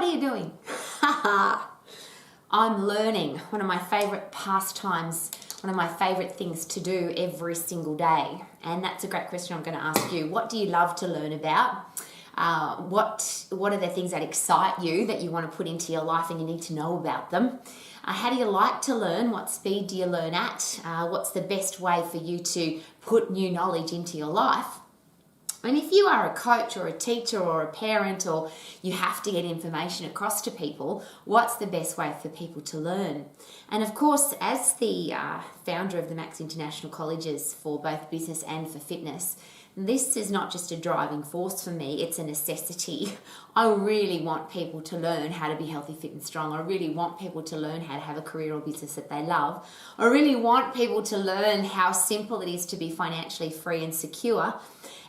are you doing? I'm learning. One of my favorite pastimes, one of my favorite things to do every single day. And that's a great question I'm going to ask you. What do you love to learn about? What are the things that excite you that you want to put into your life and you need to know about them? How do you like to learn? What speed do you learn at? What's the best way for you to put new knowledge into your life? And if you are a coach or a teacher or a parent, or you have to get information across to people, what's the best way for people to learn? And of course, as the founder of the Max International Colleges for both business and for fitness, this is not just a driving force for me, it's a necessity. I really want people to learn how to be healthy, fit and strong. I really want people to learn how to have a career or business that they love. I really want people to learn how simple it is to be financially free and secure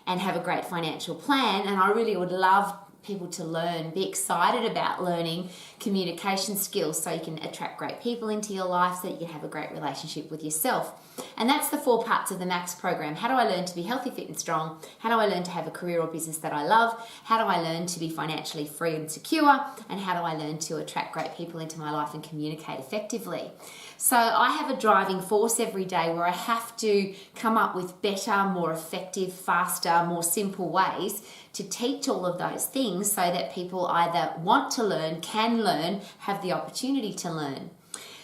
and have a great financial plan. And I really would love people to learn, be excited about learning communication skills so you can attract great people into your life, so that you can have a great relationship with yourself. And that's the 4 parts of the Max program. How do I learn to be healthy, fit and strong? How do I learn to have a career or business that I love? How do I learn to be financially free and secure? And how do I learn to attract great people into my life and communicate effectively? So I have a driving force every day where I have to come up with better, more effective, faster, more simple ways to teach all of those things so that people either want to learn, can learn, have the opportunity to learn.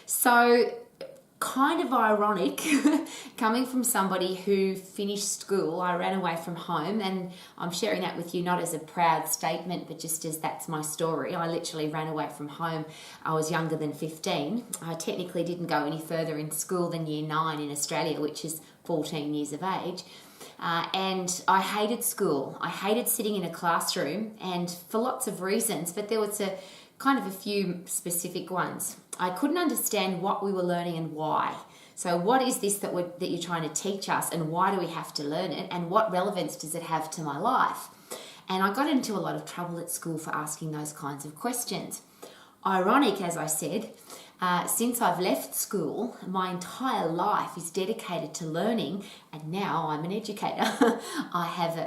So kind of ironic coming from somebody who finished school. I ran away from home, and I'm sharing that with you not as a proud statement, but just as that's my story. I literally ran away from home. I was younger than 15. I technically didn't go any further in school than year 9 in Australia, which is 14 years of age. And I hated school. I hated sitting in a classroom, and for lots of reasons, but there was a few specific ones. I couldn't understand what we were learning and why. So what is this that you're trying to teach us, and why do we have to learn it, and what relevance does it have to my life? And I got into a lot of trouble at school for asking those kinds of questions. Ironic, as I said, since I've left school, my entire life is dedicated to learning, and now I'm an educator. I have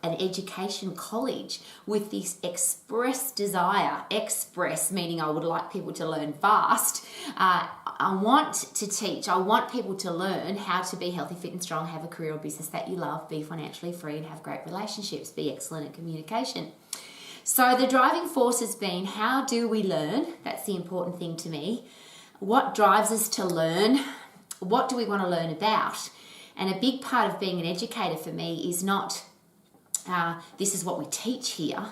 an education college with this express desire, express meaning I would like people to learn fast. I want to teach, I want people to learn how to be healthy, fit and strong, have a career or business that you love, be financially free and have great relationships, be excellent at communication. So the driving force has been, how do we learn? That's the important thing to me. What drives us to learn? What do we want to learn about? And a big part of being an educator for me is not, this is what we teach here.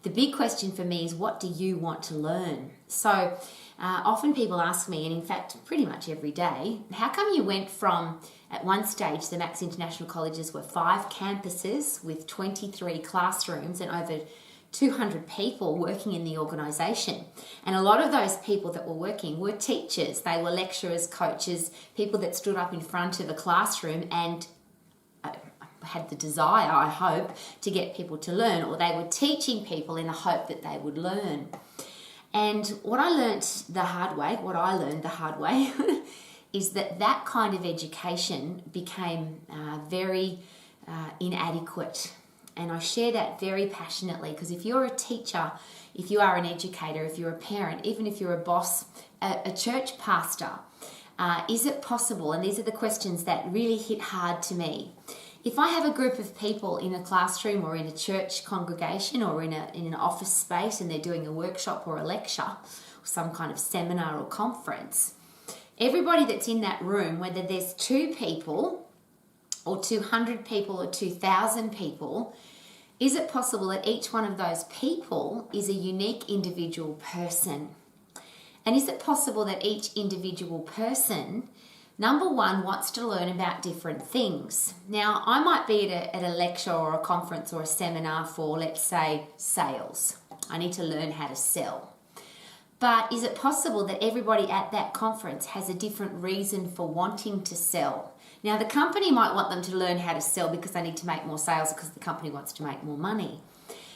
The big question for me is, what do you want to learn? So often people ask me, and in fact pretty much every day, how come you went from, at one stage the Max International Colleges were 5 campuses with 23 classrooms and over 200 people working in the organisation. And a lot of those people that were working were teachers. They were lecturers, coaches, people that stood up in front of a classroom and had the desire, I hope, to get people to learn, or they were teaching people in the hope that they would learn. And what I learned the hard way, is that kind of education became very inadequate. And I share that very passionately, because if you're a teacher, if you are an educator, if you're a parent, even if you're a boss, a church pastor, is it possible? And these are the questions that really hit hard to me. If I have a group of people in a classroom or in a church congregation or in an office space, and they're doing a workshop or a lecture, or some kind of seminar or conference, everybody that's in that room, whether there's 2 people or 200 people or 2,000 people, is it possible that each one of those people is a unique individual person? And is it possible that each individual person, number one, wants to learn about different things? Now, I might be at a lecture or a conference or a seminar for, let's say, sales. I need to learn how to sell. But is it possible that everybody at that conference has a different reason for wanting to sell? Now, the company might want them to learn how to sell because they need to make more sales because the company wants to make more money.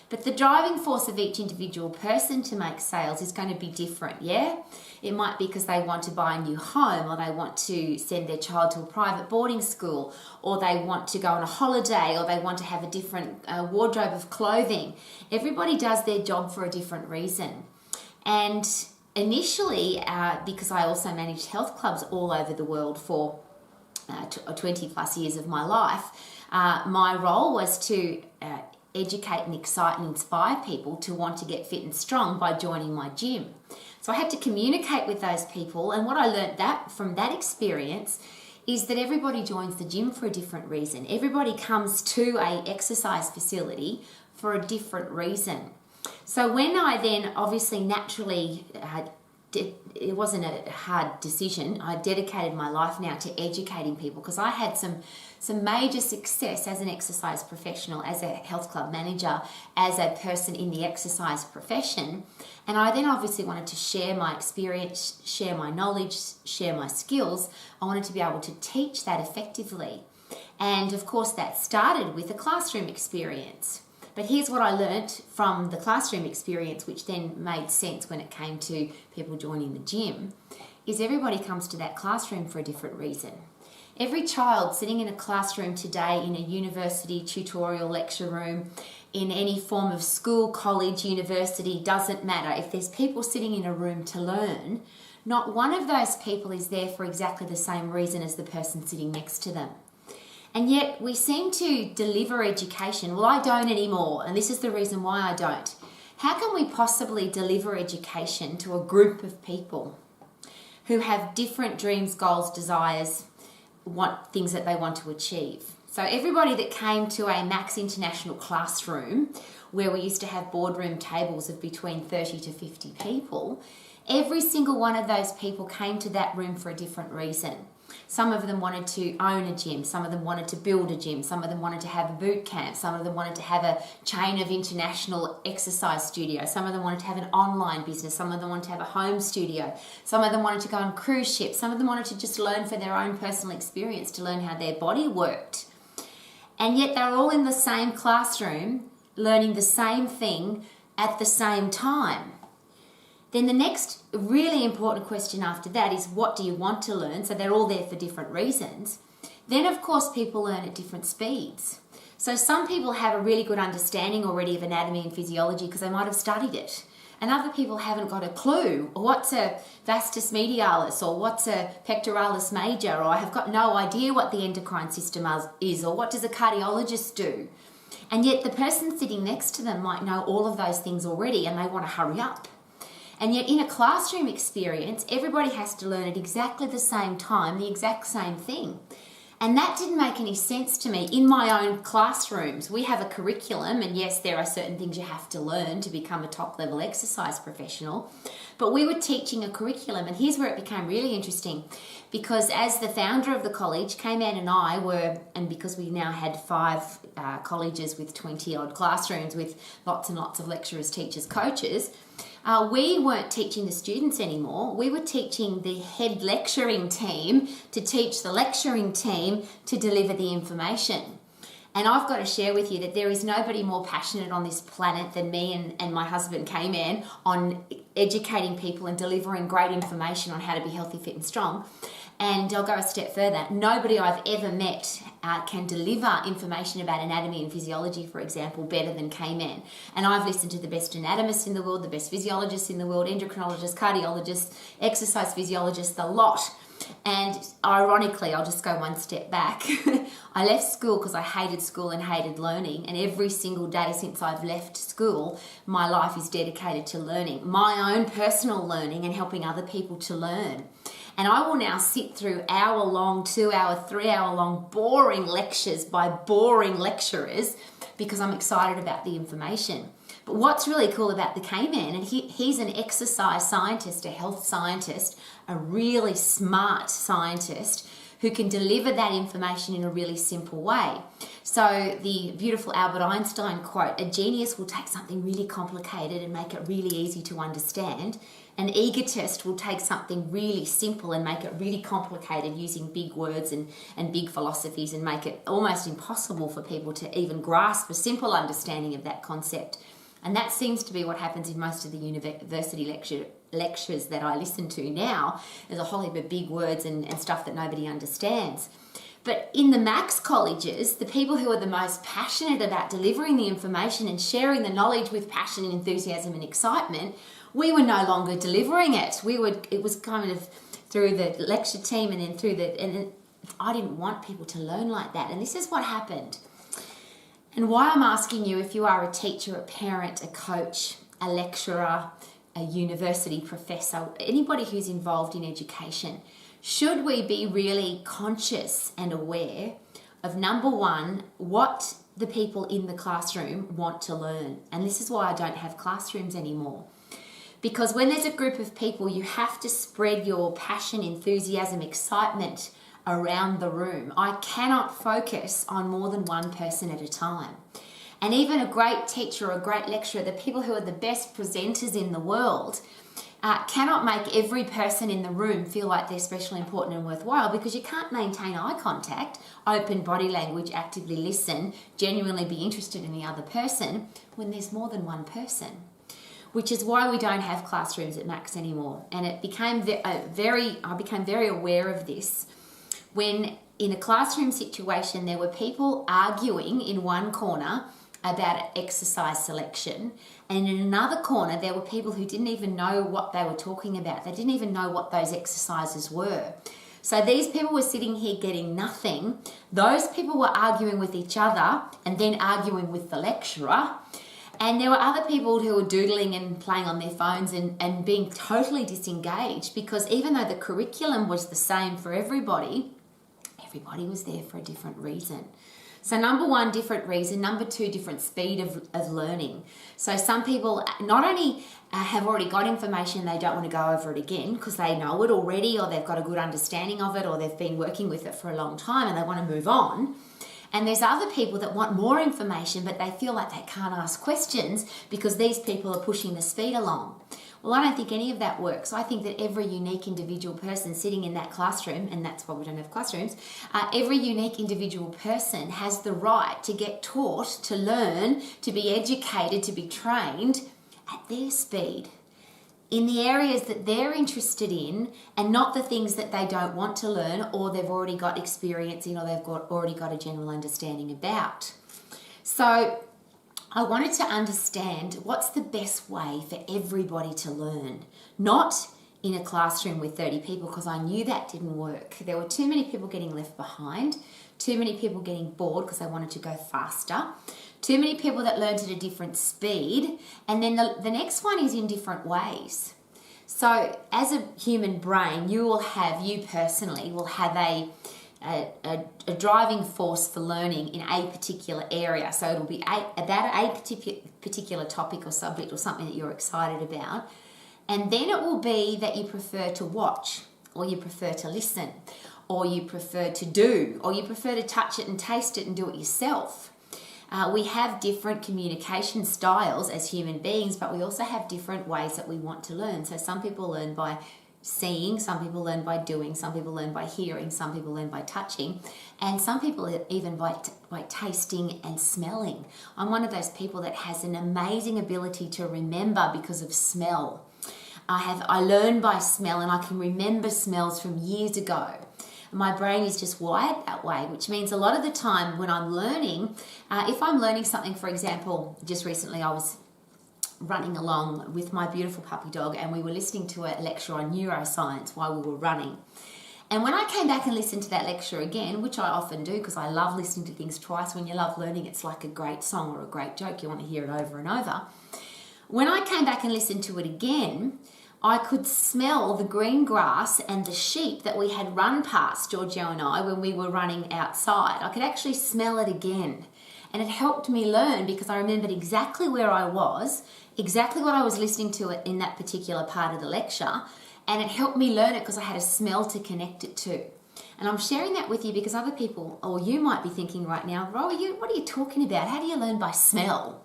But the driving force of each individual person to make sales is going to be different, yeah? It might be because they want to buy a new home, or they want to send their child to a private boarding school, or they want to go on a holiday, or they want to have a different wardrobe of clothing. Everybody does their job for a different reason. And initially, because I also managed health clubs all over the world for 20 plus years of my life, my role was to educate and excite and inspire people to want to get fit and strong by joining my gym. So I had to communicate with those people, and what I learned from that experience is that everybody joins the gym for a different reason. Everybody comes to a exercise facility for a different reason. So when I then obviously naturally it wasn't a hard decision. I dedicated my life now to educating people because I had some major success as an exercise professional, as a health club manager, as a person in the exercise profession. And I then obviously wanted to share my experience, share my knowledge, share my skills. I wanted to be able to teach that effectively. And of course that started with a classroom experience. But here's what I learnt from the classroom experience, which then made sense when it came to people joining the gym, is everybody comes to that classroom for a different reason. Every child sitting in a classroom today, in a university tutorial lecture room, in any form of school, college, university, doesn't matter. If there's people sitting in a room to learn, not one of those people is there for exactly the same reason as the person sitting next to them. And yet we seem to deliver education. Well, I don't anymore, and this is the reason why I don't. How can we possibly deliver education to a group of people who have different dreams, goals, desires, want things that they want to achieve? So everybody that came to a Max International classroom, where we used to have boardroom tables of between 30 to 50 people, every single one of those people came to that room for a different reason. Some of them wanted to own a gym, some of them wanted to build a gym, some of them wanted to have a boot camp, some of them wanted to have a chain of international exercise studios, some of them wanted to have an online business, some of them wanted to have a home studio, some of them wanted to go on cruise ships, some of them wanted to just learn for their own personal experience, to learn how their body worked. And yet they're all in the same classroom, learning the same thing at the same time. Then the next really important question after that is, what do you want to learn? So they're all there for different reasons. Then, of course, people learn at different speeds. So some people have a really good understanding already of anatomy and physiology because they might have studied it. And other people haven't got a clue. Or what's a vastus medialis? Or what's a pectoralis major? Or I have got no idea what the endocrine system is. Or what does a cardiologist do? And yet the person sitting next to them might know all of those things already and they want to hurry up. And yet in a classroom experience, everybody has to learn at exactly the same time, the exact same thing. And that didn't make any sense to me. In my own classrooms, we have a curriculum, and yes, there are certain things you have to learn to become a top-level exercise professional, but we were teaching a curriculum, and here's where it became really interesting, because as the founder of the college, K-Man and I were, and because we now had 5 colleges with 20-odd classrooms with lots and lots of lecturers, teachers, coaches, we weren't teaching the students anymore. We were teaching the head lecturing team to teach the lecturing team to deliver the information. And I've got to share with you that there is nobody more passionate on this planet than me and my husband K-Man on educating people and delivering great information on how to be healthy, fit and strong. And I'll go a step further. Nobody I've ever met can deliver information about anatomy and physiology, for example, better than K-Man. And I've listened to the best anatomists in the world, the best physiologists in the world, endocrinologists, cardiologists, exercise physiologists, the lot. And ironically, I'll just go one step back. I left school because I hated school and hated learning. And every single day since I've left school, my life is dedicated to learning. My own personal learning and helping other people to learn. And I will now sit through hour-long, 2-hour, 3-hour-long boring lectures by boring lecturers because I'm excited about the information. But what's really cool about the K-Man, and he's an exercise scientist, a health scientist, a really smart scientist who can deliver that information in a really simple way. So the beautiful Albert Einstein quote, a genius will take something really complicated and make it really easy to understand. An egotist will take something really simple and make it really complicated using big words and big philosophies and make it almost impossible for people to even grasp a simple understanding of that concept. And that seems to be what happens in most of the university lectures that I listen to now. There's a whole heap of big words and stuff that nobody understands. But in the Max colleges, the people who are the most passionate about delivering the information and sharing the knowledge with passion and enthusiasm and excitement, we were no longer delivering it. It was kind of through the lecture team and then and I didn't want people to learn like that. And this is what happened. And why I'm asking you, if you are a teacher, a parent, a coach, a lecturer, a university professor, anybody who's involved in education, should we be really conscious and aware of, number one, what the people in the classroom want to learn? And this is why I don't have classrooms anymore. Because when there's a group of people, you have to spread your passion, enthusiasm, excitement around the room. I cannot focus on more than one person at a time. And even a great teacher or a great lecturer, the people who are the best presenters in the world, cannot make every person in the room feel like they're special, important and worthwhile, because you can't maintain eye contact, open body language, actively listen, genuinely be interested in the other person when there's more than one person. Which is why we don't have classrooms at Max anymore. And it became I became very aware of this when in a classroom situation there were people arguing in one corner about exercise selection, and in another corner there were people who didn't even know what they were talking about. They didn't even know what those exercises were. So these people were sitting here getting nothing. Those people were arguing with each other and then arguing with the lecturer. And there were other people who were doodling and playing on their phones and being totally disengaged, because even though the curriculum was the same for everybody was there for a different reason. So number one, different reason. Number two, different speed of learning. So some people not only have already got information, they don't want to go over it again because they know it already, or they've got a good understanding of it, or they've been working with it for a long time and they want to move on. And there's other people that want more information, but they feel like they can't ask questions because these people are pushing the speed along. Well, I don't think any of that works. I think that every unique individual person sitting in that classroom, and that's why we don't have classrooms, every unique individual person has the right to get taught, to learn, to be educated, to be trained at their speed, in the areas that they're interested in, and not the things that they don't want to learn or they've already got experience in, or they've already got a general understanding about. So I wanted to understand what's the best way for everybody to learn, not in a classroom with 30 people, because I knew that didn't work. There were too many people getting left behind, too many people getting bored because they wanted to go faster, too many people that learned at a different speed, and then the next one is in different ways. So as a human brain, you personally will have a driving force for learning in a particular area. So it'll be about a particular topic or subject or something that you're excited about. And then it will be that you prefer to watch, or you prefer to listen, or you prefer to do, or you prefer to touch it and taste it and do it yourself. We have different communication styles as human beings, but we also have different ways that we want to learn. So some people learn by seeing, some people learn by doing, some people learn by hearing, some people learn by touching, and some people even by tasting and smelling. I'm one of those people that has an amazing ability to remember because of smell. I learn by smell, and I can remember smells from years ago. My brain is just wired that way, which means a lot of the time when I'm learning, if I'm learning something, for example, just recently I was running along with my beautiful puppy dog, and we were listening to a lecture on neuroscience while we were running. And when I came back and listened to that lecture again, which I often do because I love listening to things twice, when you love learning, it's like a great song or a great joke, you want to hear it over and over. When I came back and listened to it again, I could smell the green grass and the sheep that we had run past, Giorgio and I, when we were running outside. I could actually smell it again. And it helped me learn because I remembered exactly where I was, exactly what I was listening to in that particular part of the lecture, and it helped me learn it because I had a smell to connect it to. And I'm sharing that with you because other people, or you might be thinking right now, Rowie, what are you talking about? How do you learn by smell?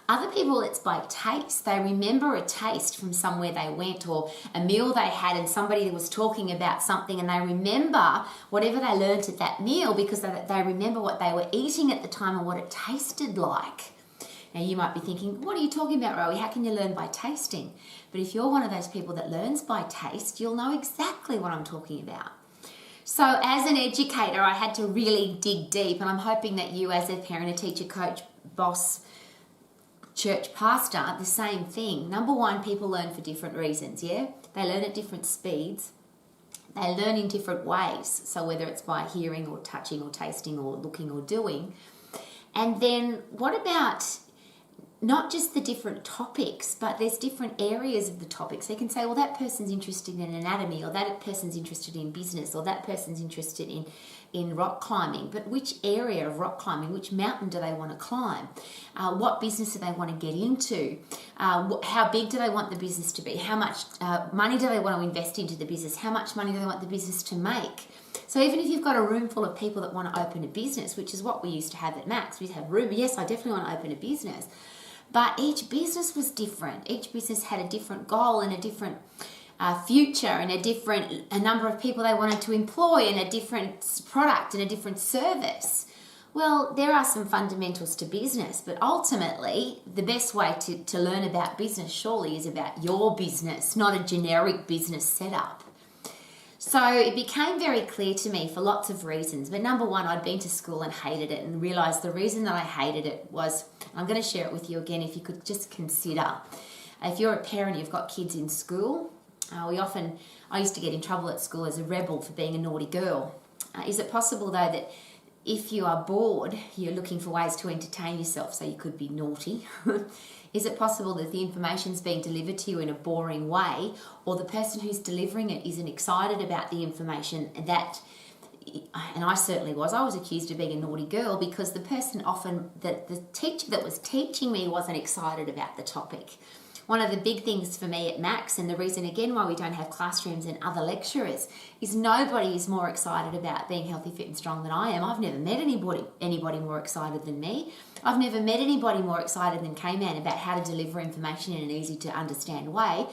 Other people, it's by taste. They remember a taste from somewhere they went, or a meal they had and somebody was talking about something, and they remember whatever they learnt at that meal because they remember what they were eating at the time and what it tasted like. Now you might be thinking, what are you talking about, Rowie? How can you learn by tasting? But if you're one of those people that learns by taste, you'll know exactly what I'm talking about. So as an educator, I had to really dig deep, and I'm hoping that you as a parent, a teacher, coach, boss, church pastor, the same thing. Number one, people learn for different reasons, yeah? They learn at different speeds. They learn in different ways. So whether it's by hearing or touching or tasting or looking or doing. And then what about not just the different topics, but there's different areas of the topics. They can say, well, that person's interested in anatomy, or that person's interested in business, or that person's interested in rock climbing. But which area of rock climbing, which mountain do they want to climb? What business do they want to get into? How big do they want the business to be? How much money do they want to invest into the business? How much money do they want the business to make? So even if you've got a room full of people that want to open a business, which is what we used to have at Max, we'd have room, yes, I definitely want to open a business. But each business was different. Each business had a different goal and a different future and a number of people they wanted to employ and a different product and a different service. Well, there are some fundamentals to business, but ultimately the best way to learn about business surely is about your business, not a generic business setup. So it became very clear to me for lots of reasons. But number one, I'd been to school and hated it, and realised the reason that I hated it was, I'm going to share it with you again if you could just consider. If you're a parent, you've got kids in school. I used to get in trouble at school as a rebel for being a naughty girl. Is it possible though that if you are bored, you're looking for ways to entertain yourself, so you could be naughty? Is it possible that the information's being delivered to you in a boring way, or the person who's delivering it isn't excited about the information that, and I certainly was, I was accused of being a naughty girl because the person the teacher that was teaching me wasn't excited about the topic. One of the big things for me at Max, and the reason again why we don't have classrooms and other lecturers, is nobody is more excited about being healthy, fit and strong than I am. I've never met anybody more excited than me. I've never met anybody more excited than K-Man about how to deliver information in an easy to understand way.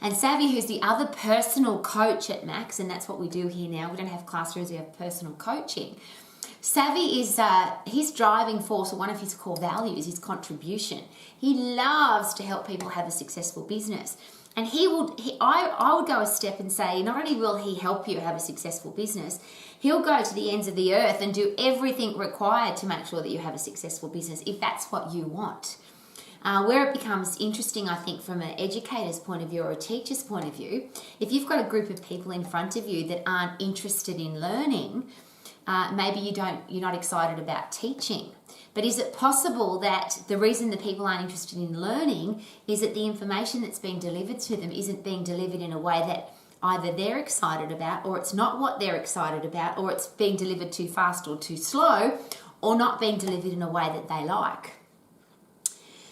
And Savvy, who's the other personal coach at Max, and that's what we do here now. We don't have classrooms, we have personal coaching. Savvy is his driving force, or one of his core values, is contribution. He loves to help people have a successful business. And I would go a step and say, not only will he help you have a successful business, he'll go to the ends of the earth and do everything required to make sure that you have a successful business, if that's what you want. Where it becomes interesting, I think, from an educator's point of view or a teacher's point of view, if you've got a group of people in front of you that aren't interested in learning, maybe you're not excited about teaching. But is it possible that the reason the people aren't interested in learning is that the information that's being delivered to them isn't being delivered in a way that either they're excited about, or it's not what they're excited about, or it's being delivered too fast or too slow, or not being delivered in a way that they like?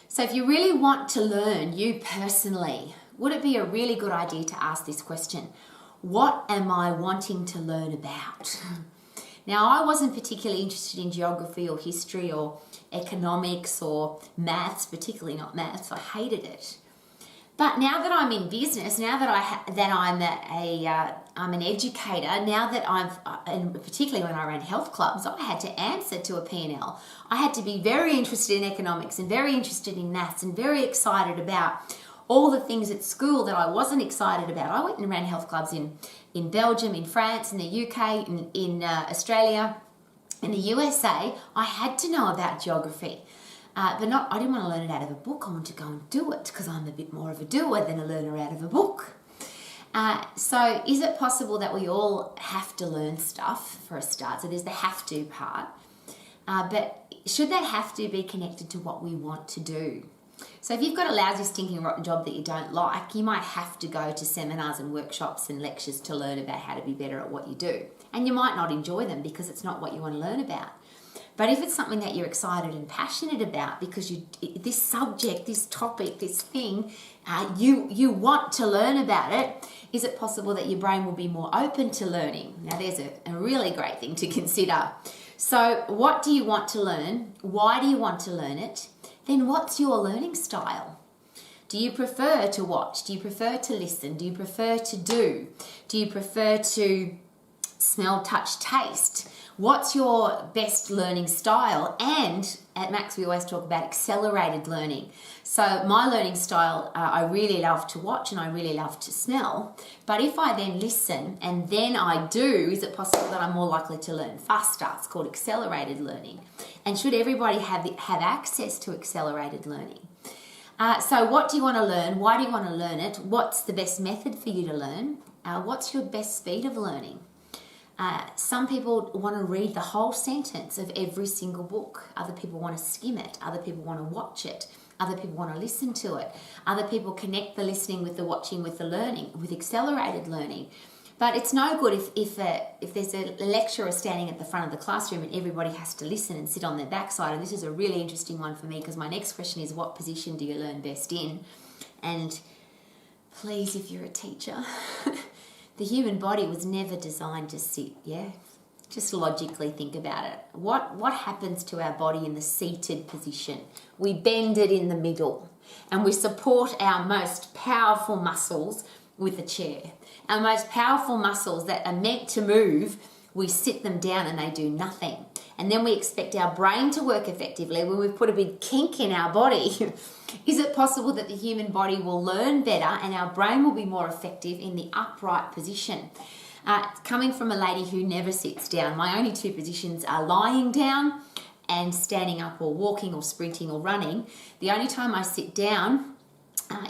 So if you really want to learn, you personally, would it be a really good idea to ask this question? What am I wanting to learn about? Now, I wasn't particularly interested in geography or history or economics or maths, particularly not maths. I hated it. But now that I'm in business, now that I'm an educator, now that and particularly when I ran health clubs, I had to answer to a P&L. I had to be very interested in economics and very interested in maths and very excited about all the things at school that I wasn't excited about. I went and ran health clubs in Belgium, in France, in the UK, in Australia, in the USA. I had to know about geography. But I didn't want to learn it out of a book. I wanted to go and do it because I'm a bit more of a doer than a learner out of a book. So is it possible that we all have to learn stuff for a start? So there's the have to part. But should that have to be connected to what we want to do? So if you've got a lousy, stinking, rotten job that you don't like, you might have to go to seminars and workshops and lectures to learn about how to be better at what you do. And you might not enjoy them because it's not what you want to learn about. But if it's something that you're excited and passionate about because this subject, this topic, this thing, you want to learn about it, is it possible that your brain will be more open to learning? Now there's a really great thing to consider. So what do you want to learn? Why do you want to learn it? Then what's your learning style? Do you prefer to watch? Do you prefer to listen? Do you prefer to do? Do you prefer to smell, touch, taste. What's your best learning style? And at Max, we always talk about accelerated learning. So my learning style, I really love to watch and I really love to smell. But if I then listen and then I do, is it possible that I'm more likely to learn faster? It's called accelerated learning. And should everybody have access to accelerated learning? So what do you want to learn? Why do you want to learn it? What's the best method for you to learn? What's your best speed of learning? Some people want to read the whole sentence of every single book. Other people want to skim it. Other people want to watch it. Other people want to listen to it. Other people connect the listening with the watching with the learning, with accelerated learning. But it's no good if there's a lecturer standing at the front of the classroom and everybody has to listen and sit on their backside. And this is a really interesting one for me because my next question is, what position do you learn best in? And please, if you're a teacher, the human body was never designed to sit, yeah? Just logically think about it. What happens to our body in the seated position? We bend it in the middle and we support our most powerful muscles with a chair. Our most powerful muscles that are meant to move, we sit them down and they do nothing. And then we expect our brain to work effectively when we've put a big kink in our body. Is it possible that the human body will learn better and our brain will be more effective in the upright position? Coming from a lady who never sits down, my only two positions are lying down and standing up or walking or sprinting or running. The only time I sit down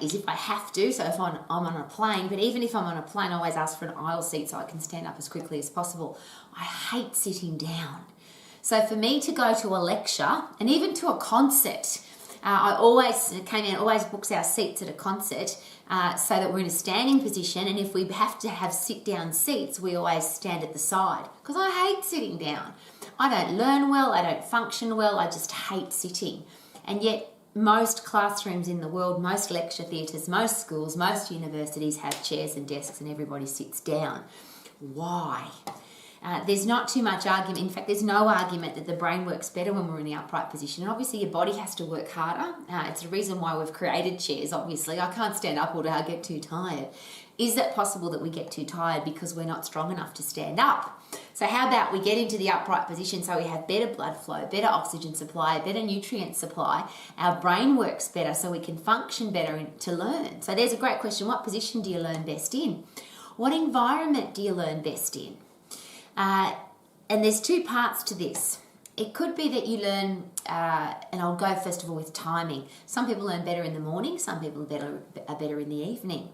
is if I have to, so if I'm on a plane. But even if I'm on a plane, I always ask for an aisle seat so I can stand up as quickly as possible. I hate sitting down. So for me to go to a lecture and even to a concert, always books our seats at a concert so that we're in a standing position. And if we have to have sit-down seats, we always stand at the side because I hate sitting down. I don't learn well, I don't function well, I just hate sitting. And yet most classrooms in the world, most lecture theatres, most schools, most universities have chairs and desks and everybody sits down. Why? There's not too much argument. In fact, there's no argument that the brain works better when we're in the upright position. And obviously your body has to work harder. It's the reason why we've created chairs, obviously. I can't stand up all day, I get too tired. Is it possible that we get too tired because we're not strong enough to stand up? So how about we get into the upright position so we have better blood flow, better oxygen supply, better nutrient supply. Our brain works better so we can function better to learn. So there's a great question. What position do you learn best in? What environment do you learn best in? And there's two parts to this. It could be that you learn, and I'll go first of all with timing. Some people learn better in the morning, some people are better in the evening.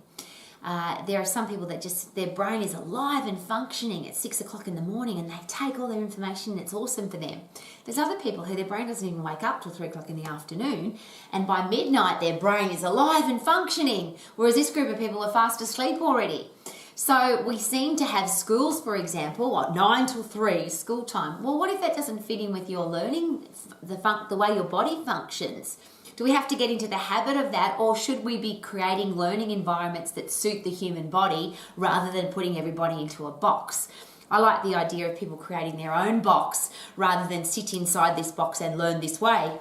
There are some people that just, their brain is alive and functioning at 6 o'clock in the morning and they take all their information and it's awesome for them. There's other people who their brain doesn't even wake up till 3 o'clock in the afternoon and by midnight their brain is alive and functioning, whereas this group of people are fast asleep already. So we seem to have schools, for example, 9 till 3, school time. Well, what if that doesn't fit in with your learning, the way your body functions? Do we have to get into the habit of that, or should we be creating learning environments that suit the human body rather than putting everybody into a box? I like the idea of people creating their own box rather than sit inside this box and learn this way.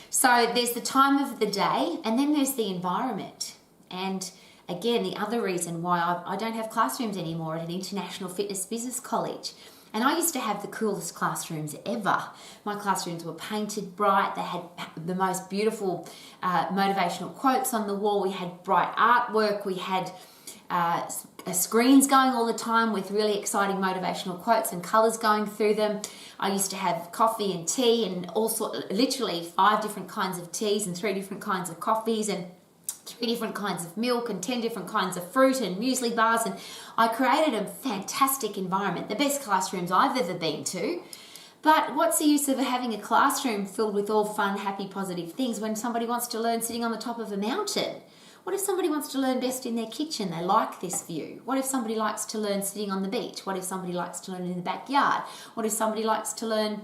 So there's the time of the day and then there's the environment. And again, the other reason why I don't have classrooms anymore at an international fitness business college. And I used to have the coolest classrooms ever. My classrooms were painted bright. They had the most beautiful motivational quotes on the wall. We had bright artwork. We had screens going all the time with really exciting motivational quotes and colours going through them. I used to have coffee and tea and literally 5 different kinds of teas and 3 different kinds of coffees and 3 different kinds of milk and 10 different kinds of fruit and muesli bars, and I created a fantastic environment, the best classrooms I've ever been to. But what's the use of having a classroom filled with all fun, happy, positive things when somebody wants to learn sitting on the top of a mountain? What if somebody wants to learn best in their kitchen? They like this view. What if somebody likes to learn sitting on the beach? What if somebody likes to learn in the backyard? What if somebody likes to learn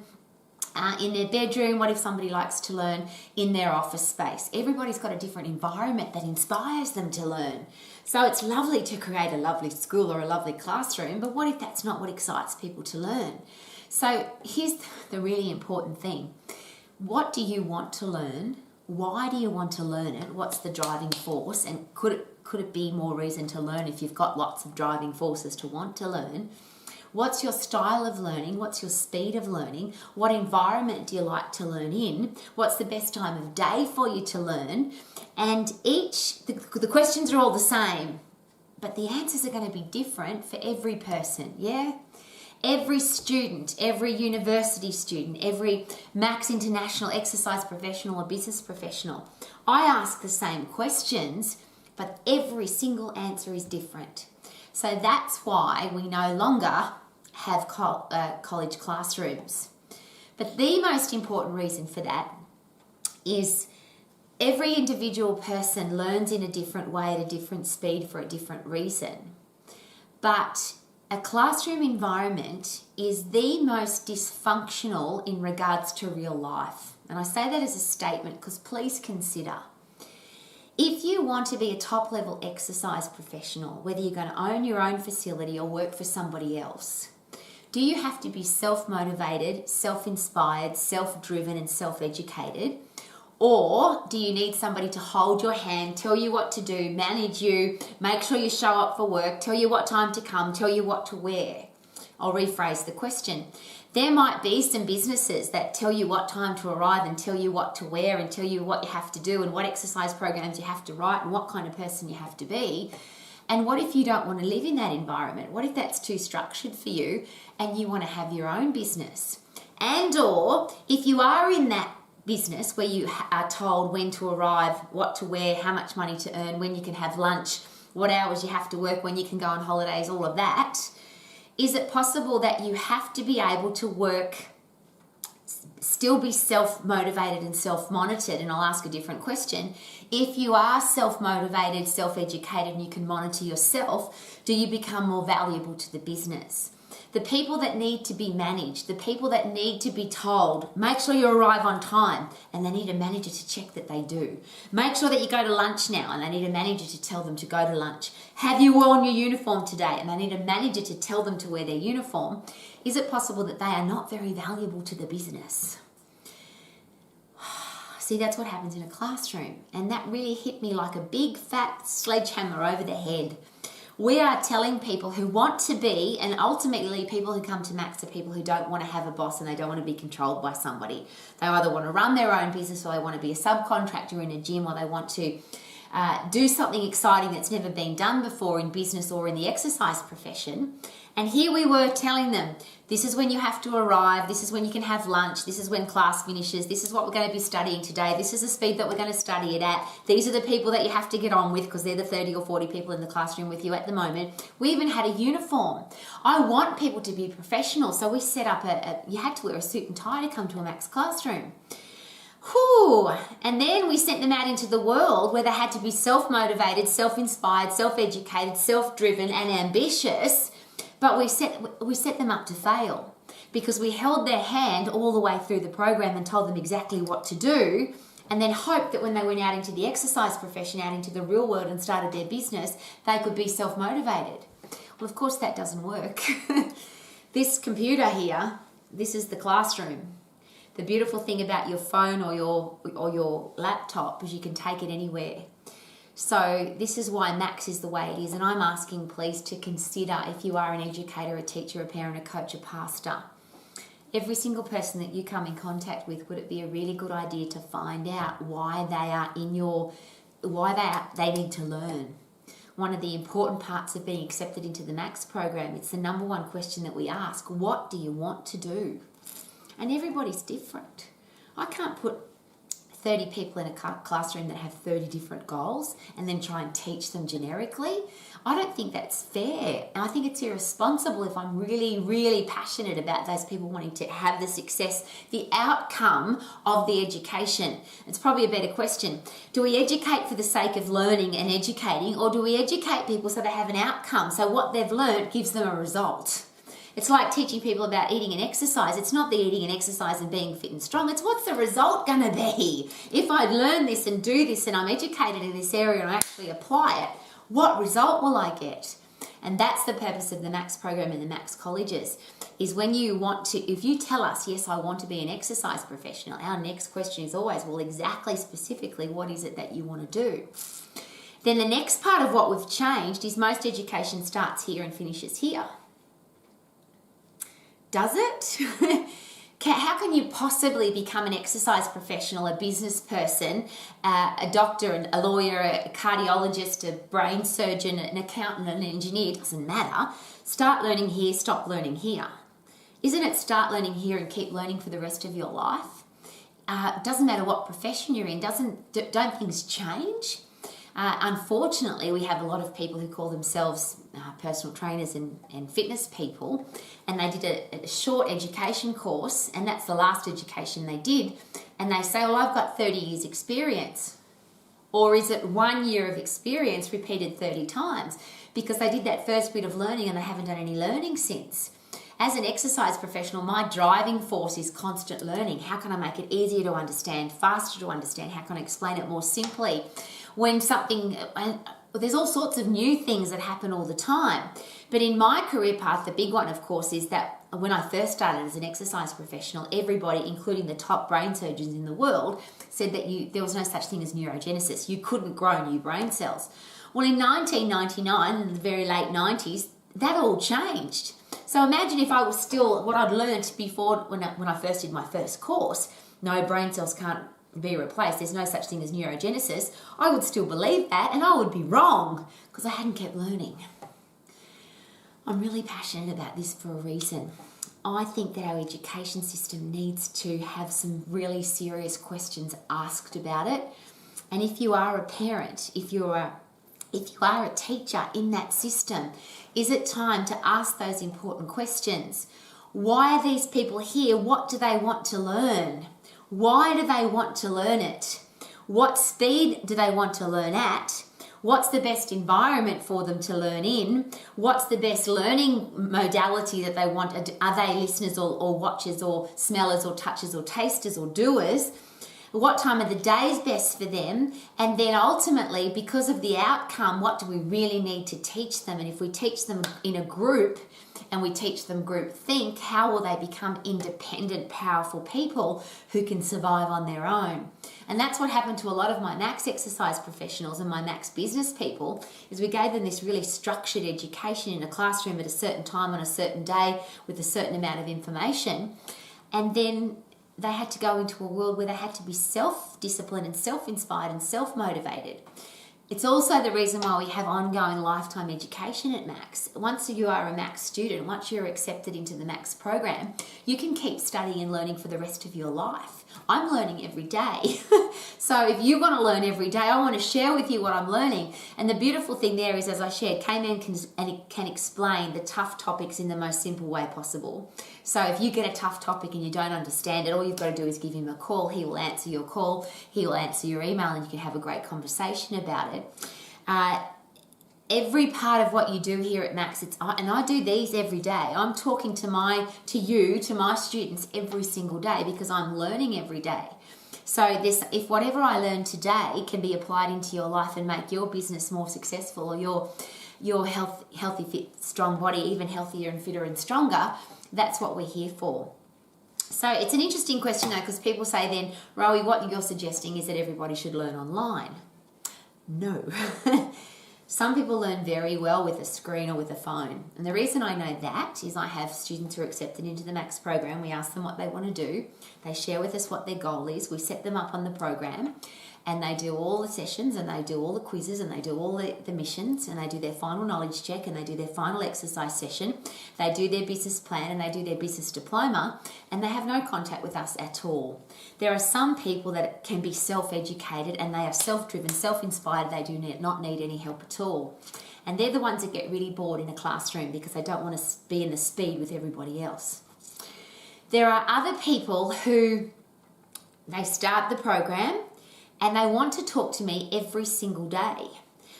in their bedroom? What if somebody likes to learn in their office space? Everybody's got a different environment that inspires them to learn. So it's lovely to create a lovely school or a lovely classroom, but what if that's not what excites people to learn? So here's the really important thing. What do you want to learn? Why do you want to learn it? What's the driving force? And could it be more reason to learn if you've got lots of driving forces to want to learn? What's your style of learning? What's your speed of learning? What environment do you like to learn in? What's the best time of day for you to learn? And the questions are all the same, but the answers are going to be different for every person, yeah? Every student, every university student, every Max International exercise professional or business professional, I ask the same questions, but every single answer is different. So that's why we no longer have college classrooms. But the most important reason for that is every individual person learns in a different way at a different speed for a different reason. But a classroom environment is the most dysfunctional in regards to real life. And I say that as a statement because please consider, if you want to be a top-level exercise professional, whether you're going to own your own facility or work for somebody else, do you have to be self-motivated, self-inspired, self-driven and self-educated? Or do you need somebody to hold your hand, tell you what to do, manage you, make sure you show up for work, tell you what time to come, tell you what to wear? I'll rephrase the question. There might be some businesses that tell you what time to arrive and tell you what to wear and tell you what you have to do and what exercise programs you have to write and what kind of person you have to be. And what if you don't want to live in that environment? What if that's too structured for you and you want to have your own business? And or if you are in that business where you are told when to arrive, what to wear, how much money to earn, when you can have lunch, what hours you have to work, when you can go on holidays, all of that, is it possible that you have to be able to work, still be self-motivated and self-monitored? And I'll ask a different question. If you are self-motivated, self-educated, and you can monitor yourself, do you become more valuable to the business? The people that need to be managed, the people that need to be told, make sure you arrive on time, and they need a manager to check that they do. Make sure that you go to lunch now, and they need a manager to tell them to go to lunch. Have you worn your uniform today? And they need a manager to tell them to wear their uniform. Is it possible that they are not very valuable to the business? See, that's what happens in a classroom. And that really hit me like a big fat sledgehammer over the head. We are telling people who want to be, and ultimately people who come to Max are people who don't want to have a boss and they don't want to be controlled by somebody. They either want to run their own business or they want to be a subcontractor in a gym, or they want to do something exciting that's never been done before in business or in the exercise profession. And here we were telling them, this is when you have to arrive, this is when you can have lunch, this is when class finishes, this is what we're going to be studying today, this is the speed that we're going to study it at, these are the people that you have to get on with because they're the 30 or 40 people in the classroom with you at the moment. We even had a uniform. I want people to be professional, so we set up you had to wear a suit and tie to come to a Max classroom. Whew. And then we sent them out into the world where they had to be self-motivated, self-inspired, self-educated, self-driven and ambitious. But we set them up to fail because we held their hand all the way through the program and told them exactly what to do, and then hoped that when they went out into the exercise profession, out into the real world and started their business, they could be self-motivated. Well, of course that doesn't work. This computer here, this is the classroom. The beautiful thing about your phone or your laptop is you can take it anywhere. So this is why Max is the way it is, and I'm asking please to consider, if you are an educator, a teacher, a parent, a coach, a pastor, every single person that you come in contact with, would it be a really good idea to find out why they are they need to learn? One of the important parts of being accepted into the Max program, it's the number one question that we ask: what do you want to do? And everybody's different. I can't put 30 people in a classroom that have 30 different goals and then try and teach them generically. I don't think that's fair. And I think it's irresponsible if I'm really, really passionate about those people wanting to have the success, the outcome of the education. It's probably a better question. Do we educate for the sake of learning and educating, or do we educate people so they have an outcome, so what they've learned gives them a result? It's like teaching people about eating and exercise. It's not the eating and exercise and being fit and strong. It's what's the result going to be? If I learn this and do this and I'm educated in this area and I actually apply it, what result will I get? And that's the purpose of the Max program and the Max colleges, is when you want to, if you tell us, yes, I want to be an exercise professional, our next question is always, well, exactly specifically, what is it that you want to do? Then the next part of what we've changed is most education starts here and finishes here. does it? How can you possibly become an exercise professional, a business person, a doctor, a lawyer, a cardiologist, a brain surgeon, an accountant, an engineer? It doesn't matter. Start learning here, stop learning here. Isn't it start learning here and keep learning for the rest of your life? Doesn't matter what profession you're in. Don't things change? Unfortunately, we have a lot of people who call themselves personal trainers and fitness people, and they did a short education course, and that's the last education they did, and they say, well, I've got 30 years experience. Or is it 1 year of experience repeated 30 times? Because they did that first bit of learning and they haven't done any learning since. As an exercise professional, my driving force is constant learning. How can I make it easier to understand, faster to understand? How can I explain it more simply? There's all sorts of new things that happen all the time. But in my career path, the big one, of course, is that when I first started as an exercise professional, everybody, including the top brain surgeons in the world, said that there was no such thing as neurogenesis. You couldn't grow new brain cells. Well, in 1999, in the very late 90s, that all changed. So imagine if I was still, what I'd learned before when I first did my first course, no, brain cells can't be replaced, there's no such thing as neurogenesis, I would still believe that and I would be wrong because I hadn't kept learning. I'm really passionate about this for a reason. I think that our education system needs to have some really serious questions asked about it. And if you are a parent, if you are a teacher in that system, is it time to ask those important questions? Why are these people here? What do they want to learn? Why do they want to learn it? What speed do they want to learn at? What's the best environment for them to learn in? What's the best learning modality that they want? Are they listeners or watchers or smellers or touchers or tasters or doers? What time of the day is best for them? And then ultimately, because of the outcome, what do we really need to teach them? And if we teach them in a group and we teach them group think, how will they become independent, powerful people who can survive on their own? And that's what happened to a lot of my Max exercise professionals and my Max business people, is we gave them this really structured education in a classroom at a certain time on a certain day with a certain amount of information. And then they had to go into a world where they had to be self-disciplined and self-inspired and self-motivated. It's also the reason why we have ongoing lifetime education at Max. Once you are a Max student, once you're accepted into the Max program, you can keep studying and learning for the rest of your life. I'm learning every day. So if you want to learn every day, I want to share with you what I'm learning. And the beautiful thing there is, as I shared, K-Man can explain the tough topics in the most simple way possible. So if you get a tough topic and you don't understand it, all you've got to do is give him a call. He will answer your call. He will answer your email and you can have a great conversation about it. Every part of what you do here at Max, and I do these every day. I'm talking to my students every single day because I'm learning every day. So if whatever I learn today can be applied into your life and make your business more successful, or your healthy, fit, strong body even healthier and fitter and stronger, that's what we're here for. So it's an interesting question though, because people say then, Rowie, what you're suggesting is that everybody should learn online. No. Some people learn very well with a screen or with a phone. And the reason I know that is I have students who are accepted into the Max program. We ask them what they want to do. They share with us what their goal is. We set them up on the program and they do all the sessions and they do all the quizzes and they do all the missions and they do their final knowledge check and they do their final exercise session. They do their business plan and they do their business diploma and they have no contact with us at all. There are some people that can be self-educated and they are self-driven, self-inspired. They do not need any help at all. And they're the ones that get really bored in a classroom because they don't want to be in the speed with everybody else. There are other people who they start the program and they want to talk to me every single day.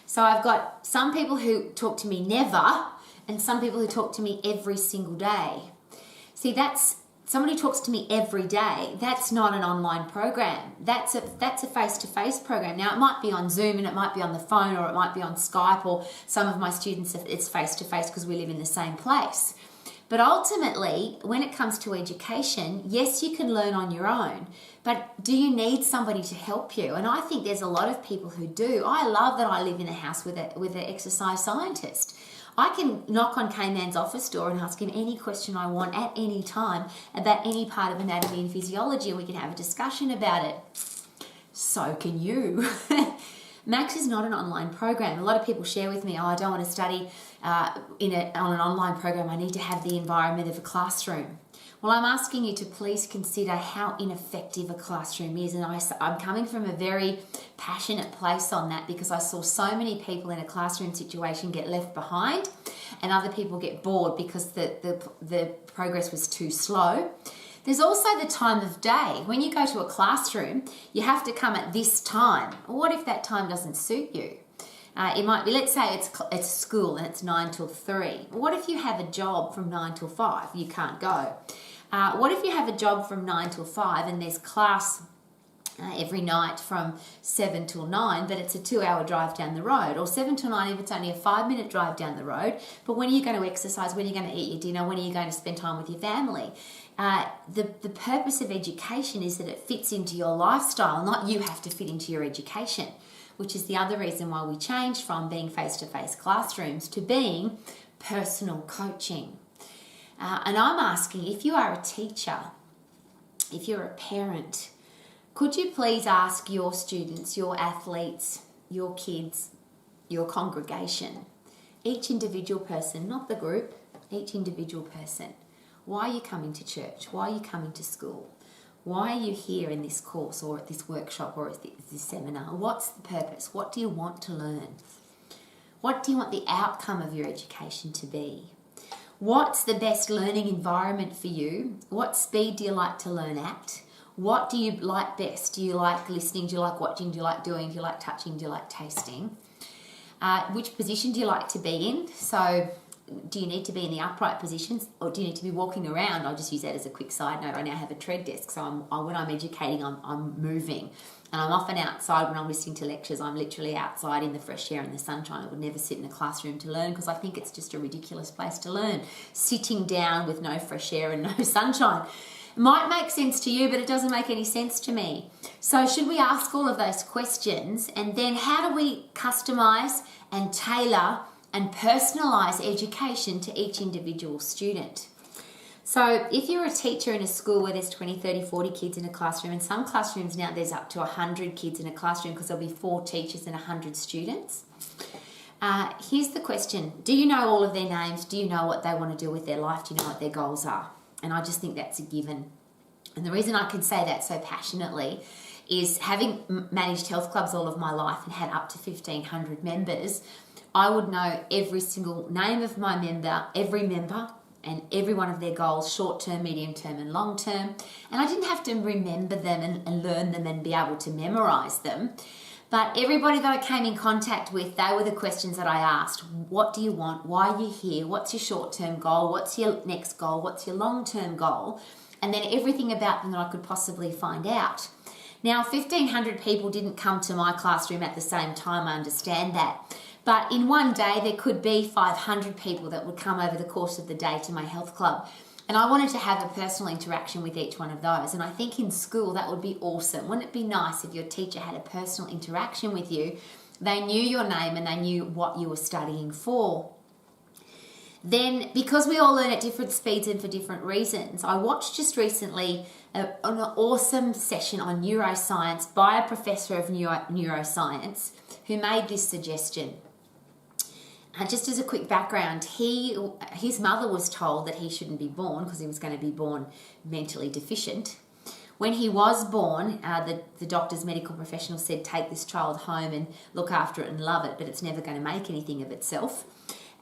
So I've got some people who talk to me never and some people who talk to me every single day. See, that's somebody who talks to me every day. That's not an online program. That's a face-to-face program. Now, it might be on Zoom and it might be on the phone or it might be on Skype, or some of my students, it's face-to-face because we live in the same place. But ultimately, when it comes to education, yes, you can learn on your own, but do you need somebody to help you? And I think there's a lot of people who do. I love that I live in a house with an exercise scientist. I can knock on K-Man's office door and ask him any question I want at any time about any part of anatomy and physiology, and we can have a discussion about it. So can you. Max is not an online program. A lot of people share with me, I don't want to study on an online program. I need to have the environment of a classroom. Well, I'm asking you to please consider how ineffective a classroom is. And I'm coming from a very passionate place on that, because I saw so many people in a classroom situation get left behind, and other people get bored because the progress was too slow. There's also the time of day. When you go to a classroom, you have to come at this time. What if that time doesn't suit you? It might be, let's say it's school and it's 9 till 3. What if you have a job from 9 till 5? You can't go. What if you have a job from 9 till 5 and there's class every night from 7 till 9, but it's a 2-hour drive down the road, or 7 till 9 if it's only a 5-minute drive down the road? But when are you going to exercise? When are you going to eat your dinner? When are you going to spend time with your family? The purpose of education is that it fits into your lifestyle, not you have to fit into your education, which is the other reason why we changed from being face-to-face classrooms to being personal coaching. And I'm asking, if you are a teacher, if you're a parent, could you please ask your students, your athletes, your kids, your congregation, each individual person, not the group, each individual person, why are you coming to church? Why are you coming to school? Why are you here in this course or at this workshop or at this seminar? What's the purpose? What do you want to learn? What do you want the outcome of your education to be? What's the best learning environment for you? What speed do you like to learn at? What do you like best? Do you like listening? Do you like watching? Do you like doing? Do you like touching? Do you like tasting? Which position do you like to be in? So do you need to be in the upright positions, or do you need to be walking around? I'll just use that as a quick side note. I now have a tread desk, so when I'm educating, I'm moving. And I'm often outside when I'm listening to lectures. I'm literally outside in the fresh air and the sunshine. I would never sit in a classroom to learn, because I think it's just a ridiculous place to learn. Sitting down with no fresh air and no sunshine. It might make sense to you, but it doesn't make any sense to me. So should we ask all of those questions? And then how do we customise and tailor and personalise education to each individual student? So if you're a teacher in a school where there's 20, 30, 40 kids in a classroom, and some classrooms now there's up to 100 kids in a classroom because there'll be 4 teachers and 100 students. Here's the question. Do you know all of their names? Do you know what they want to do with their life? Do you know what their goals are? And I just think that's a given. And the reason I can say that so passionately is, having managed health clubs all of my life and had up to 1,500 members, I would know every single name of my member, every member, and every one of their goals, short-term, medium-term and long-term. And I didn't have to remember them and learn them and be able to memorise them. But everybody that I came in contact with, they were the questions that I asked. What do you want? Why are you here? What's your short-term goal? What's your next goal? What's your long-term goal? And then everything about them that I could possibly find out. Now, 1,500 people didn't come to my classroom at the same time, I understand that. But in one day, there could be 500 people that would come over the course of the day to my health club. And I wanted to have a personal interaction with each one of those. And I think in school, that would be awesome. Wouldn't it be nice if your teacher had a personal interaction with you? They knew your name and they knew what you were studying for. Then, because we all learn at different speeds and for different reasons, I watched just recently an awesome session on neuroscience by a professor of neuroscience who made this suggestion. Just as a quick background, his mother was told that he shouldn't be born because he was going to be born mentally deficient. When he was born, the doctor's medical professional said, take this child home and look after it and love it, but it's never going to make anything of itself.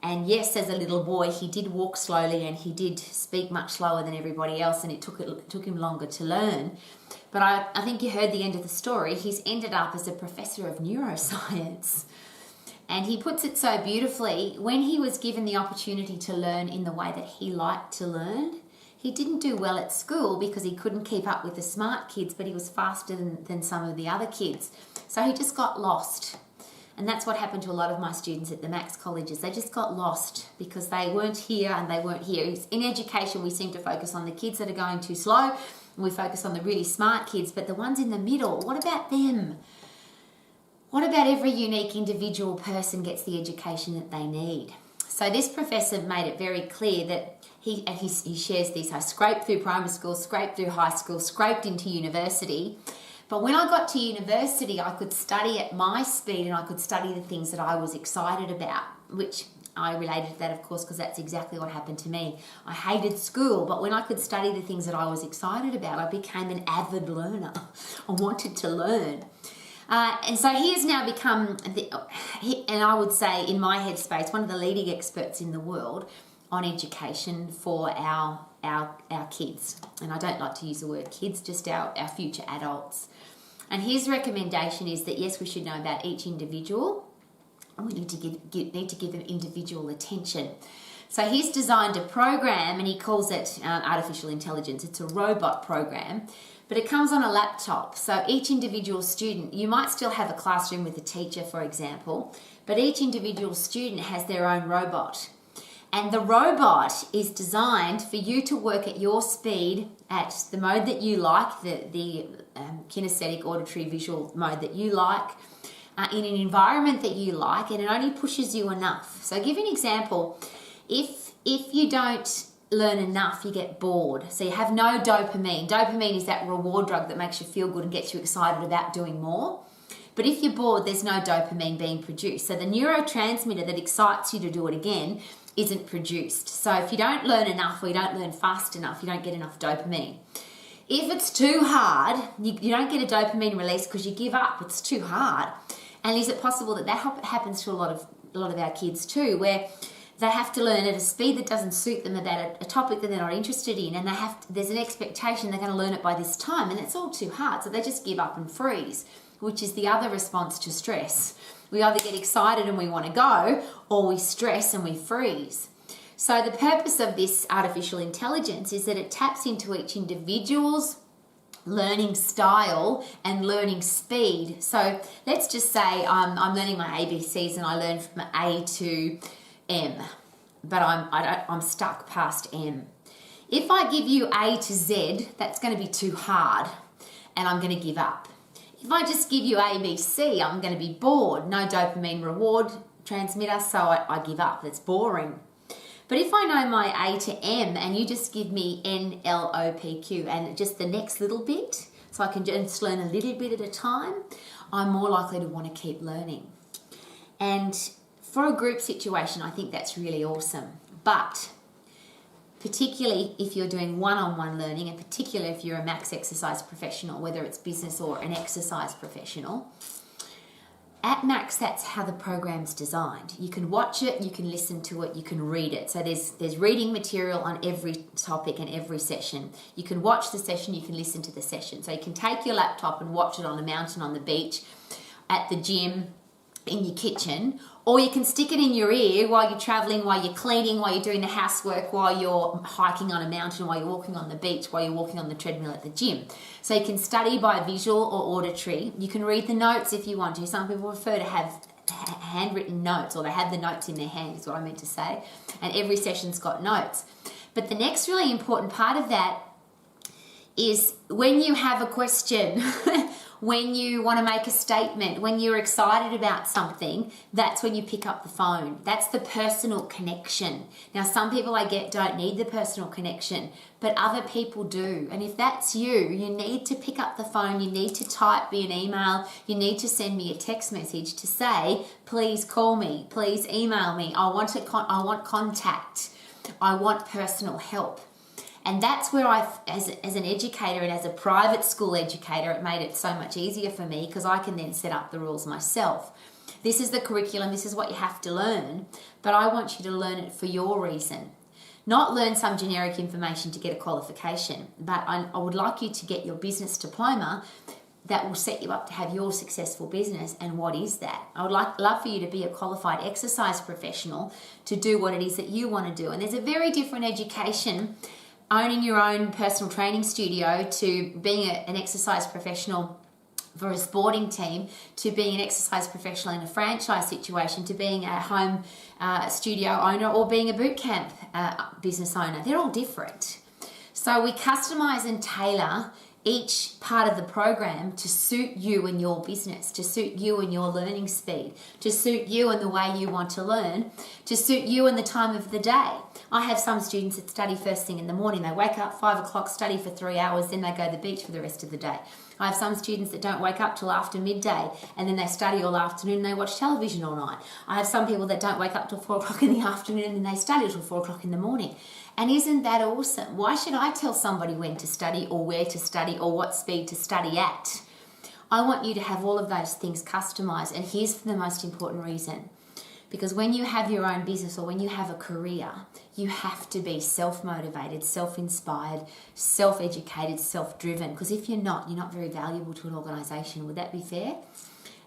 And yes, as a little boy, he did walk slowly and he did speak much slower than everybody else, and it took him longer to learn. But I think you heard the end of the story. He's ended up as a professor of neuroscience. And he puts it so beautifully. When he was given the opportunity to learn in the way that he liked to learn, he didn't do well at school because he couldn't keep up with the smart kids, but he was faster than some of the other kids. So he just got lost. And that's what happened to a lot of my students at the Max colleges. They just got lost because they weren't here and they weren't here. In education, we seem to focus on the kids that are going too slow, and we focus on the really smart kids, but the ones in the middle, what about them? What about every unique individual person gets the education that they need? So this professor made it very clear that he shares this, I scraped through primary school, scraped through high school, scraped into university. But when I got to university, I could study at my speed and I could study the things that I was excited about, which I related to that, of course, because that's exactly what happened to me. I hated school, but when I could study the things that I was excited about, I became an avid learner. I wanted to learn. And so he has now become, and I would say in my headspace, one of the leading experts in the world on education for our kids. And I don't like to use the word kids, just our future adults. And his recommendation is that, yes, we should know about each individual, and we need to give them individual attention. So he's designed a program, and he calls it artificial intelligence. It's a robot program, but it comes on a laptop. So each individual student, you might still have a classroom with a teacher, for example, but each individual student has their own robot. And the robot is designed for you to work at your speed, at the mode that you like, the kinesthetic, auditory, visual mode that you like, in an environment that you like, and it only pushes you enough. So I'll give you an example. If you don't learn enough, you get bored. So you have no dopamine. Dopamine is that reward drug that makes you feel good and gets you excited about doing more. But if you're bored, there's no dopamine being produced. So the neurotransmitter that excites you to do it again isn't produced. So if you don't learn enough or you don't learn fast enough, you don't get enough dopamine. If it's too hard, you don't get a dopamine release because you give up. It's too hard. And is it possible that happens to a lot of our kids too, where they have to learn at a speed that doesn't suit them about a topic that they're not interested in, and there's an expectation they're going to learn it by this time, and it's all too hard, so they just give up and freeze, which is the other response to stress. We either get excited and we want to go, or we stress and we freeze. So the purpose of this artificial intelligence is that it taps into each individual's learning style and learning speed. So let's just say I'm learning my ABCs and I learn from A to M, but I'm stuck past M. If I give you A to Z, that's going to be too hard and I'm going to give up. If I just give you ABC, I'm going to be bored. No dopamine reward transmitter, so I give up. That's boring. But if I know my A to M and you just give me N, L, O, P, Q and just the next little bit, so I can just learn a little bit at a time, I'm more likely to want to keep learning. And for a group situation, I think that's really awesome. But particularly if you're doing one-on-one learning, and particularly if you're a max exercise professional, whether it's business or an exercise professional, at Max, that's how the program's designed. You can watch it, you can listen to it, you can read it. So there's reading material on every topic and every session. You can watch the session, you can listen to the session. So you can take your laptop and watch it on a mountain, on the beach, at the gym, in your kitchen, or you can stick it in your ear while you're traveling, while you're cleaning, while you're doing the housework, while you're hiking on a mountain, while you're walking on the beach, while you're walking on the treadmill at the gym. So you can study by visual or auditory. You can read the notes if you want to. Some people prefer to have handwritten notes, or they have the notes in their hand, is what I meant to say. And every session's got notes. But the next really important part of that is when you have a question, when you want to make a statement, when you're excited about something, that's when you pick up the phone. That's the personal connection. Now, some people I get don't need the personal connection, but other people do. And if that's you, you need to pick up the phone, you need to type me an email, you need to send me a text message to say, please call me, please email me, I want contact, I want personal help. And that's where as an educator and as a private school educator, it made it so much easier for me because I can then set up the rules myself. This is the curriculum, this is what you have to learn, but I want you to learn it for your reason. Not learn some generic information to get a qualification, but I would like you to get your business diploma that will set you up to have your successful business. And what is that? I would love for you to be a qualified exercise professional to do what it is that you want to do. And there's a very different education owning your own personal training studio to being an exercise professional for a sporting team, to being an exercise professional in a franchise situation, to being a home studio owner, or being a boot camp business owner. They're all different. So we customize and tailor each part of the program to suit you and your business, to suit you and your learning speed, to suit you and the way you want to learn, to suit you and the time of the day. I have some students that study first thing in the morning. They wake up 5 o'clock, study for 3 hours, then they go to the beach for the rest of the day. I have some students that don't wake up till after midday, and then they study all afternoon and they watch television all night. I have some people that don't wake up till 4 o'clock in the afternoon and then they study till 4 o'clock in the morning. And isn't that awesome? Why should I tell somebody when to study or where to study or what speed to study at? I want you to have all of those things customized, and here's the most important reason. Because when you have your own business or when you have a career, you have to be self-motivated, self-inspired, self-educated, self-driven. Because if you're not very valuable to an organisation. Would that be fair?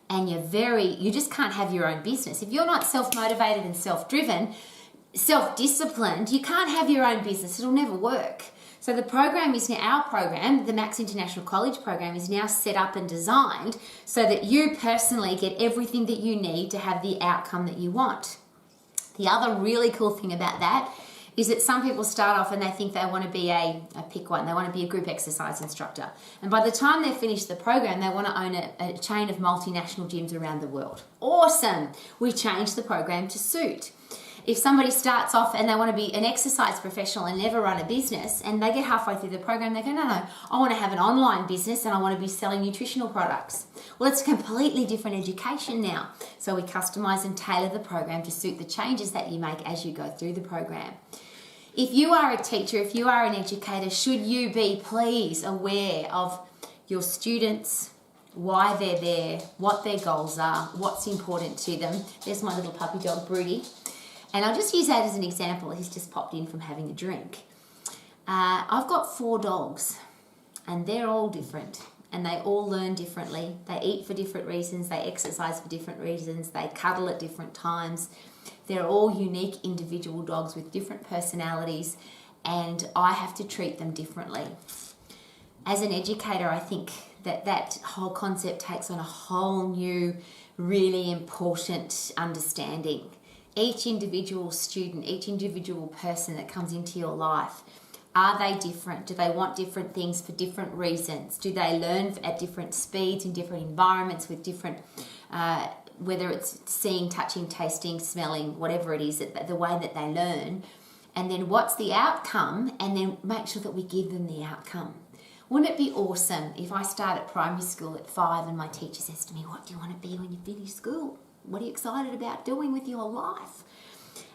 And you just can't have your own business. If you're not self-motivated and self-driven, self-disciplined, you can't have your own business. It'll never work. So the program is now, our program, the Max International College program, is now set up and designed so that you personally get everything that you need to have the outcome that you want. The other really cool thing about that is that some people start off and they think they want to be pick one, they want to be a group exercise instructor. And by the time they finish the program, they want to own a chain of multinational gyms around the world. Awesome! We changed the program to suit. If somebody starts off and they want to be an exercise professional and never run a business, and they get halfway through the program, they go, no, I want to have an online business and I want to be selling nutritional products. Well, it's a completely different education now. So we customize and tailor the program to suit the changes that you make as you go through the program. If you are a teacher, if you are an educator, should you be please aware of your students, why they're there, what their goals are, what's important to them. There's my little puppy dog, Broody. And I'll just use that as an example. He's just popped in from having a drink. I've got 4 dogs, and they're all different, and they all learn differently. They eat for different reasons. They exercise for different reasons. They cuddle at different times. They're all unique individual dogs with different personalities, and I have to treat them differently. As an educator, I think that whole concept takes on a whole new, really important understanding. Each individual student, each individual person that comes into your life, are they different? Do they want different things for different reasons? Do they learn at different speeds in different environments with different, whether it's seeing, touching, tasting, smelling, whatever it is, the way that they learn? And then what's the outcome? And then make sure that we give them the outcome. Wouldn't it be awesome if I start at primary school at 5 and my teacher says to me, what do you want to be when you finish school? What are you excited about doing with your life?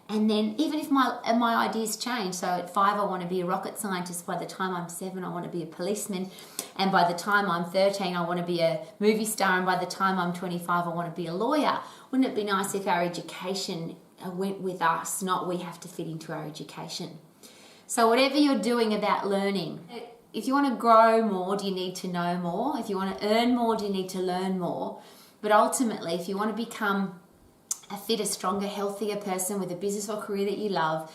And then even if my ideas change, so at 5 I want to be a rocket scientist, by the time I'm 7 I want to be a policeman, and by the time I'm 13 I want to be a movie star, and by the time I'm 25 I want to be a lawyer. Wouldn't it be nice if our education went with us, not we have to fit into our education? So whatever you're doing about learning, if you want to grow more, do you need to know more? If you want to earn more, do you need to learn more? But ultimately, if you want to become a fitter, stronger, healthier person with a business or career that you love,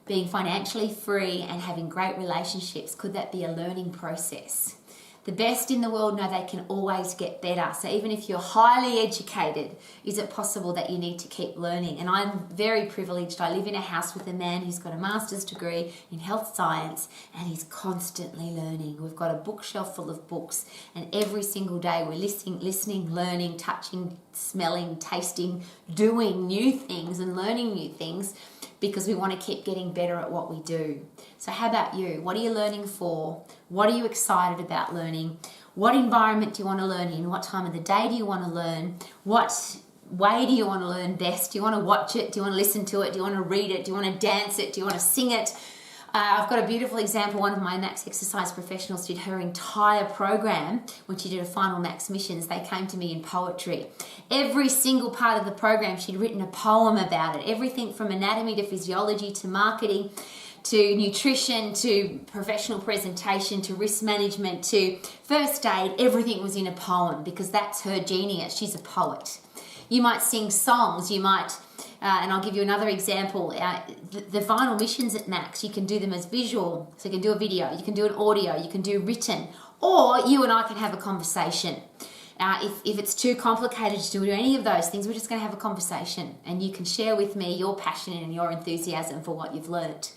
being financially free and having great relationships, could that be a learning process? The best in the world know they can always get better. So even if you're highly educated, is it possible that you need to keep learning? And I'm very privileged. I live in a house with a man who's got a master's degree in health science, and he's constantly learning. We've got a bookshelf full of books, and every single day we're listening, learning, touching, smelling, tasting, doing new things and learning new things, because we want to keep getting better at what we do. So how about you? What are you learning for? What are you excited about learning? What environment do you want to learn in? What time of the day do you want to learn? What way do you want to learn best? Do you want to watch it? Do you want to listen to it? Do you want to read it? Do you want to dance it? Do you want to sing it? I've got a beautiful example. One of my Max Exercise professionals did her entire program. When she did her final Max missions, they came to me in poetry. Every single part of the program, she'd written a poem about it. Everything from anatomy to physiology to marketing to nutrition to professional presentation to risk management to first aid, everything was in a poem, because that's her genius. She's a poet. You might sing songs, you might... and I'll give you another example. The final missions at Max, you can do them as visual. So you can do a video, you can do an audio, you can do written, or you and I can have a conversation. If it's too complicated to do any of those things, we're just going to have a conversation, and you can share with me your passion and your enthusiasm for what you've learnt.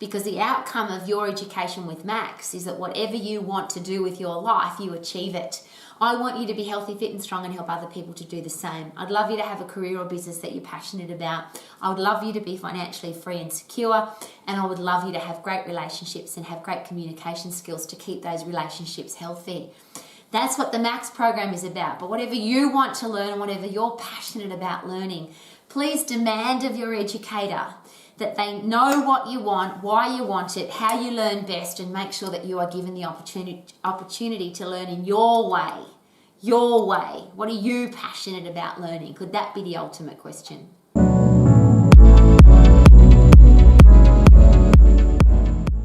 because the outcome of your education with Max is that whatever you want to do with your life, you achieve it. I want you to be healthy, fit and strong and help other people to do the same. I'd love you to have a career or business that you're passionate about. I would love you to be financially free and secure, and I would love you to have great relationships and have great communication skills to keep those relationships healthy. That's what the Max program is about. But whatever you want to learn, whatever you're passionate about learning, please demand of your educator that they know what you want, why you want it, how you learn best, and make sure that you are given the opportunity to learn in your way. Your way. What are you passionate about learning? Could that be the ultimate question?